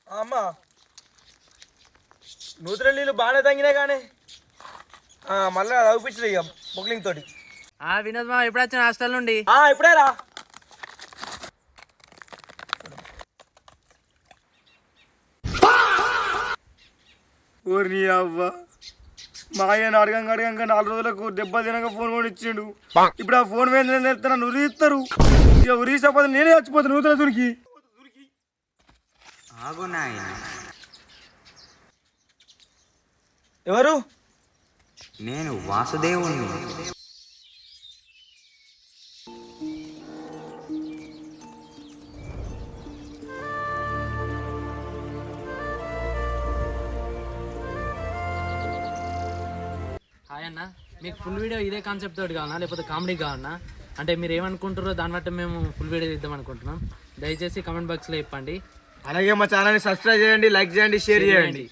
అమ్మా నూతుల నీళ్ళు బాగానే తగ్గినాయి కానీ మళ్ళీ చదివించలే ఇక బుక్లింగ్ తోటి. వినోద్ మామ ఎప్పుడు వచ్చిన హాస్టల్ నుండి? ఇప్పుడే రా. ఊరి అవ్వ మా ఆయన అడగంగా 4 రోజులకు దెబ్బ తినక ఫోన్ కూడా ఇచ్చిండు. ఇప్పుడు ఆ ఫోన్ మీద నేర్తాను ఉరిస్తారు. ఇక ఉరిసపోతే నేనే చచ్చిపోతాను నూతుల దొరికి. ఎవరు? నేను వాసుదేవుణ్ణి. హాయ్ అన్న, మీకు ఫుల్ వీడియో ఇదే కాన్సెప్ట్ తోటి కావాలన్నా లేకపోతే కామెడీ కావాలన్నా? అంటే మీరు ఏమనుకుంటారో దాన్ని బట్టి మేము ఫుల్ వీడియో ఇద్దాం అనుకుంటున్నాం. దయచేసి కమెంట్ బాక్స్లో చెప్పండి. అలాగే మా ఛానల్ని సబ్స్క్రైబ్ చేయండి, లైక్ చేయండి, షేర్ చేయండి.